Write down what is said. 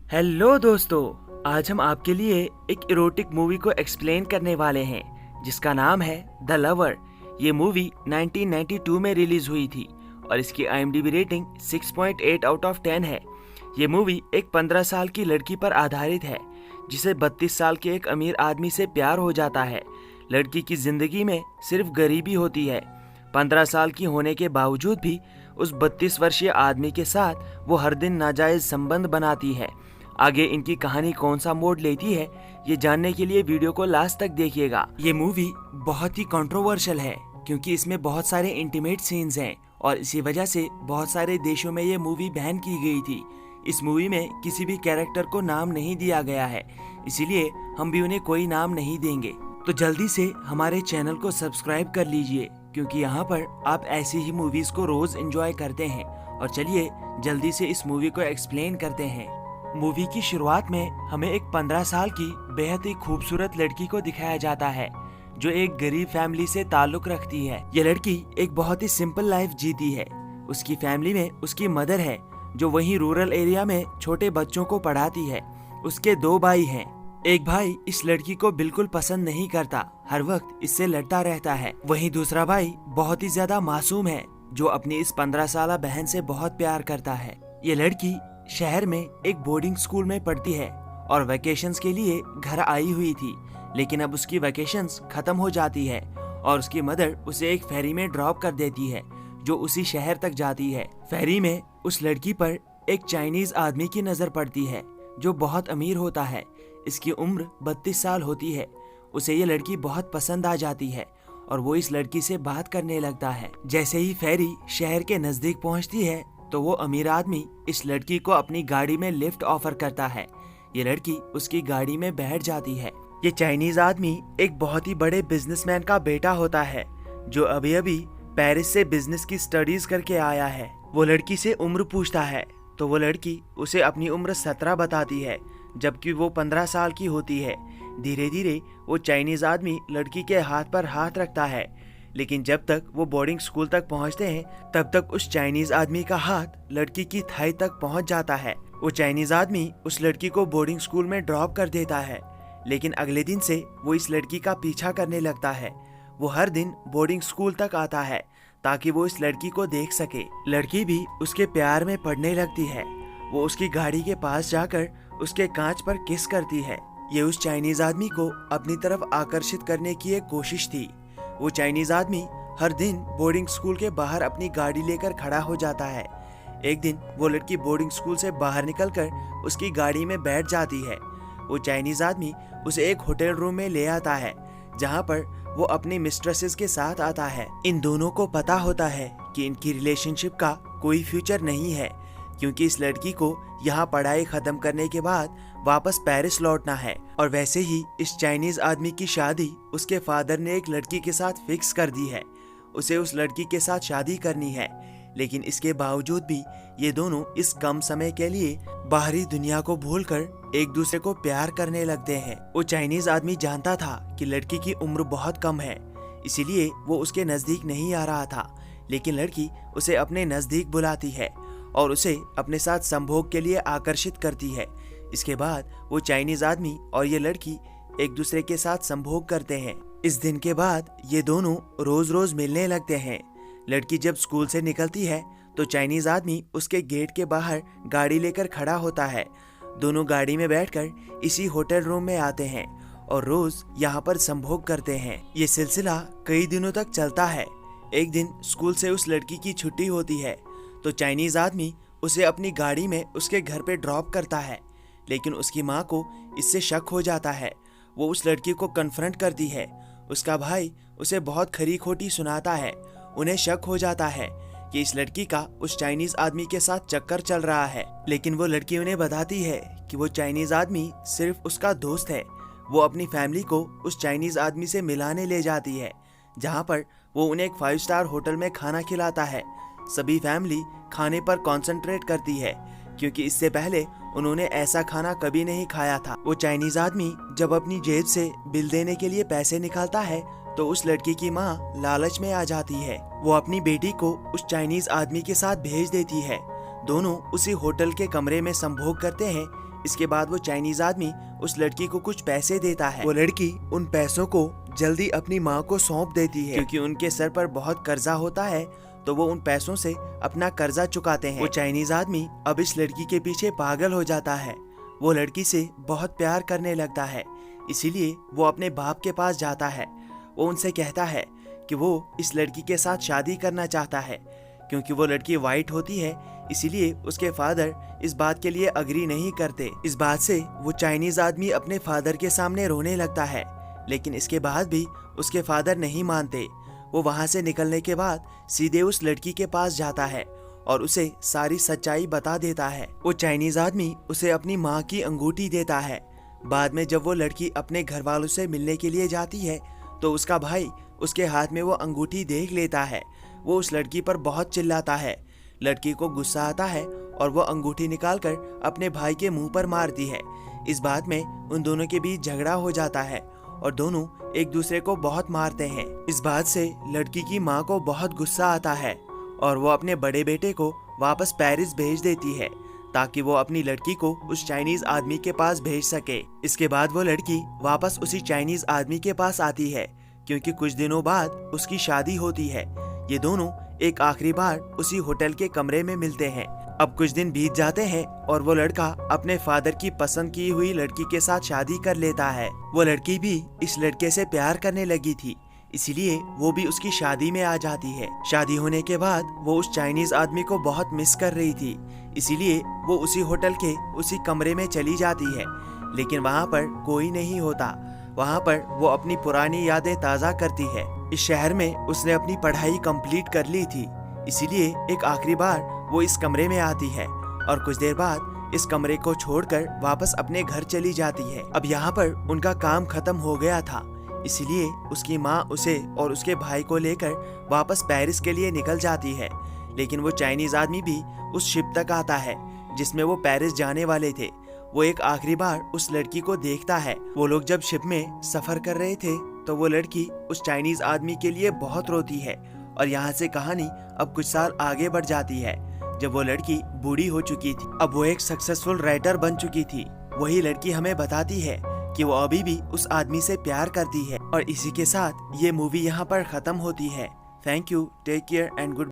Hello दोस्तों, आज हम आपके लिए एक इरोटिक मूवी को एक्सप्लेन करने वाले हैं जिसका नाम है द लवर। ये मूवी 1992 में रिलीज हुई थी और इसकी IMDb रेटिंग 6.8 आउट ऑफ 10 है। ये मूवी एक 15 साल की लड़की पर आधारित है जिसे 32 साल के एक अमीर आदमी से प्यार हो जाता है। लड़की की जिंदगी में सिर्फ गरीबी होती है। 15 साल की होने के बावजूद भी उस 32 वर्षीय आदमी के साथ वो हर दिन नाजायज संबंध बनाती है। आगे इनकी कहानी कौन सा मोड़ लेती है, ये जानने के लिए वीडियो को लास्ट तक देखिएगा। ये मूवी बहुत ही कंट्रोवर्शियल है क्योंकि इसमें बहुत सारे इंटीमेट सीन्स हैं और इसी वजह से बहुत सारे देशों में ये मूवी बैन की गई थी। इस मूवी में किसी भी कैरेक्टर को नाम नहीं दिया गया है, इसीलिए हम भी उन्हें कोई नाम नहीं देंगे। तो जल्दी से हमारे चैनल को सब्सक्राइब कर लीजिए क्योंकि यहाँ पर आप ऐसी ही मूवीज को रोज एंजॉय करते हैं। और चलिए जल्दी से इस मूवी को एक्सप्लेन करते हैं। मूवी की शुरुआत में हमें एक 15 साल की बेहद ही खूबसूरत लड़की को दिखाया जाता है जो एक गरीब फैमिली से ताल्लुक रखती है। ये लड़की एक बहुत ही सिंपल लाइफ जीती है। उसकी फैमिली में उसकी मदर है जो वहीं रूरल एरिया में छोटे बच्चों को पढ़ाती है। उसके 2 भाई हैं। एक भाई इस लड़की को बिल्कुल पसंद नहीं करता, हर वक्त इससे लड़ता रहता है। वहीं दूसरा भाई बहुत ही ज्यादा मासूम है जो अपनी इस 15 साला बहन से बहुत प्यार करता है। ये लड़की शहर में एक बोर्डिंग स्कूल में पढ़ती है और वेकेशंस के लिए घर आई हुई थी, लेकिन अब उसकी वेकेशंस खत्म हो जाती है और उसकी मदर उसे एक फेरी में ड्रॉप कर देती है जो उसी शहर तक जाती है। फेरी में उस लड़की पर एक चाइनीज आदमी की नजर पड़ती है जो बहुत अमीर होता है। इसकी उम्र 32 साल होती है। उसे ये लड़की बहुत पसंद आ जाती है और वो इस लड़की से बात करने लगता है। जैसे ही फेरी शहर के नजदीक पहुंचती है तो वो अमीर आदमी इस लड़की को अपनी गाड़ी में लिफ्ट ऑफर करता है। ये लड़की उसकी गाड़ी में बैठ जाती है। ये चाइनीज आदमी एक बहुत ही बड़े बिजनेसमैन का बेटा होता है जो अभी अभी पेरिस से बिजनेस की स्टडीज करके आया है। वो लड़की से उम्र पूछता है तो वो लड़की उसे अपनी उम्र 17 बताती है जबकि वो 15 साल की होती है। धीरे धीरे वो चाइनीज आदमी लड़की के हाथ पर हाथ रखता है, लेकिन जब तक वो बोर्डिंग स्कूल तक पहुंचते हैं तब तक उस चाइनीज आदमी का हाथ लड़की की थाई तक पहुंच जाता है। वो चाइनीज आदमी उस लड़की को बोर्डिंग स्कूल में ड्रॉप कर देता है, लेकिन अगले दिन से वो इस लड़की का पीछा करने लगता है। वो हर दिन बोर्डिंग स्कूल तक आता है ताकि वो इस लड़की को देख सके। लड़की भी उसके प्यार में पड़ने लगती है। वो उसकी गाड़ी के पास जाकर उसके कांच पर किस करती है। ये उस चाइनीज आदमी को अपनी तरफ आकर्षित करने की एक कोशिश थी। वो चाइनीज आदमी हर दिन बोर्डिंग स्कूल के बाहर अपनी गाड़ी लेकर खड़ा हो जाता है। एक दिन वो लड़की बोर्डिंग स्कूल से बाहर निकलकर उसकी गाड़ी में बैठ जाती है। वो चाइनीज आदमी उसे एक होटल रूम में ले आता है जहां पर वो अपनी मिस्ट्रेसेस के साथ आता है। इन दोनों को पता होता है कि इनकी रिलेशनशिप का कोई फ्यूचर नहीं है क्योंकि इस लड़की को यहाँ पढ़ाई खत्म करने के बाद वापस पेरिस लौटना है। और वैसे ही इस चाइनीज आदमी की शादी उसके फादर ने एक लड़की के साथ फिक्स कर दी है। उसे उस लड़की के साथ शादी करनी है, लेकिन इसके बावजूद भी ये दोनों इस कम समय के लिए बाहरी दुनिया को भूलकर एक दूसरे को प्यार करने लगते हैं। वो चाइनीज आदमी जानता था कि लड़की की उम्र बहुत कम है, इसीलिए वो उसके नजदीक नहीं आ रहा था, लेकिन लड़की उसे अपने नजदीक बुलाती है और उसे अपने साथ संभोग के लिए आकर्षित करती है। इसके बाद वो चाइनीज आदमी और ये लड़की एक दूसरे के साथ संभोग करते हैं। इस दिन के बाद ये दोनों रोज रोज मिलने लगते हैं। लड़की जब स्कूल से निकलती है तो चाइनीज आदमी उसके गेट के बाहर गाड़ी लेकर खड़ा होता है। दोनों गाड़ी में बैठकर इसी होटल रूम में आते हैं और रोज यहाँ पर संभोग करते हैं। ये सिलसिला कई दिनों तक चलता है। एक दिन स्कूल से उस लड़की की छुट्टी होती है तो चाइनीज आदमी उसे अपनी गाड़ी में उसके घर पे ड्रॉप करता है, लेकिन उसकी माँ को इससे शक हो जाता है। वो उस लड़की को कन्फ्रंट करती है। उसका भाई उसे बहुत खरी खोटी सुनाता है। उन्हें शक हो जाता है कि इस लड़की का उस चाइनीज आदमी के साथ चक्कर चल रहा है, लेकिन वो लड़की उन्हें बताती है कि वो चाइनीज आदमी सिर्फ उसका दोस्त है। वो अपनी फैमिली को उस चाइनीज आदमी से मिलाने ले जाती है जहाँ पर वो उन्हें एक 5 स्टार होटल में खाना खिलाता है। सभी फैमिली खाने पर कंसंट्रेट करती है क्योंकि इससे पहले उन्होंने ऐसा खाना कभी नहीं खाया था। वो चाइनीज आदमी जब अपनी जेब से बिल देने के लिए पैसे निकालता है तो उस लड़की की माँ लालच में आ जाती है। वो अपनी बेटी को उस चाइनीज आदमी के साथ भेज देती है। दोनों उसी होटल के कमरे में संभोग करते हैं। इसके बाद वो चाइनीज आदमी उस लड़की को कुछ पैसे देता है। वो लड़की उन पैसों को जल्दी अपनी माँ को सौंप देती है, क्योंकि उनके सर पर बहुत कर्जा होता है, तो वो उन पैसों से अपना कर्जा चुकाते हैं। वो चाइनीज आदमी अब इस लड़की के पीछे पागल हो जाता है। वो लड़की से बहुत प्यार करने लगता है, इसीलिए वो अपने बाप के पास जाता है। वो उनसे कहता है कि वो इस लड़की के साथ शादी करना चाहता है। क्योंकि वो लड़की वाइट होती है, इसीलिए उसके फादर इस बात के लिए अग्री नहीं करते। इस बात से वो चाइनीज आदमी अपने फादर के सामने रोने लगता है, लेकिन इसके बाद भी उसके फादर नहीं मानते। वो वहाँ से निकलने के बाद सीधे उस लड़की के पास जाता है और उसे सारी सच्चाई बता देता है। वो चाइनीज आदमी उसे अपनी माँ की अंगूठी देता है। बाद में जब वो लड़की अपने घर वालों से मिलने के लिए जाती है, तो उसका भाई उसके हाथ में वो अंगूठी देख लेता है। वो उस लड़की पर बहुत चिल्लाता है। लड़की को गुस्सा आता है और वो अंगूठी निकालकर अपने भाई के मुंह पर मारती है। इस बात में उन दोनों के बीच झगड़ा हो जाता है और दोनों एक दूसरे को बहुत मारते हैं। इस बात से लड़की की माँ को बहुत गुस्सा आता है और वो अपने बड़े बेटे को वापस पेरिस भेज देती है, ताकि वो अपनी लड़की को उस चाइनीज आदमी के पास भेज सके। इसके बाद वो लड़की वापस उसी चाइनीज आदमी के पास आती है, क्योंकि कुछ दिनों बाद उसकी शादी होती है। ये दोनों एक आखिरी बार उसी होटल के कमरे में मिलते हैं। अब कुछ दिन बीत जाते हैं और वो लड़का अपने फादर की पसंद की हुई लड़की के साथ शादी कर लेता है। वो लड़की भी इस लड़के से प्यार करने लगी थी, इसीलिए वो भी उसकी शादी में आ जाती है। शादी होने के बाद वो उस चाइनीज आदमी को बहुत मिस कर रही थी, इसीलिए वो उसी होटल के उसी कमरे में चली जाती है। लेकिन वहाँ पर कोई नहीं होता। वहाँ पर वो अपनी पुरानी यादें ताज़ा करती है। इस शहर में उसने अपनी पढ़ाई कंप्लीट कर ली थी, इसीलिए एक आखिरी बार वो इस कमरे में आती है और कुछ देर बाद इस कमरे को छोड़कर वापस अपने घर चली जाती है। अब यहाँ पर उनका काम खत्म हो गया था, इसीलिए उसकी माँ उसे और उसके भाई को लेकर वापस पेरिस के लिए निकल जाती है। लेकिन वो चाइनीज आदमी भी उस शिप तक आता है जिसमें वो पेरिस जाने वाले थे। वो एक आखिरी बार उस लड़की को देखता है। वो लोग जब शिप में सफर कर रहे थे, तो वो लड़की उस चाइनीज आदमी के लिए बहुत रोती है। और यहाँ से कहानी अब कुछ साल आगे बढ़ जाती है, जब वो लड़की बूढ़ी हो चुकी थी। अब वो एक सक्सेसफुल राइटर बन चुकी थी। वही लड़की हमें बताती है कि वो अभी भी उस आदमी से प्यार करती है। और इसी के साथ ये मूवी यहाँ पर खत्म होती है। Thank you, take care and good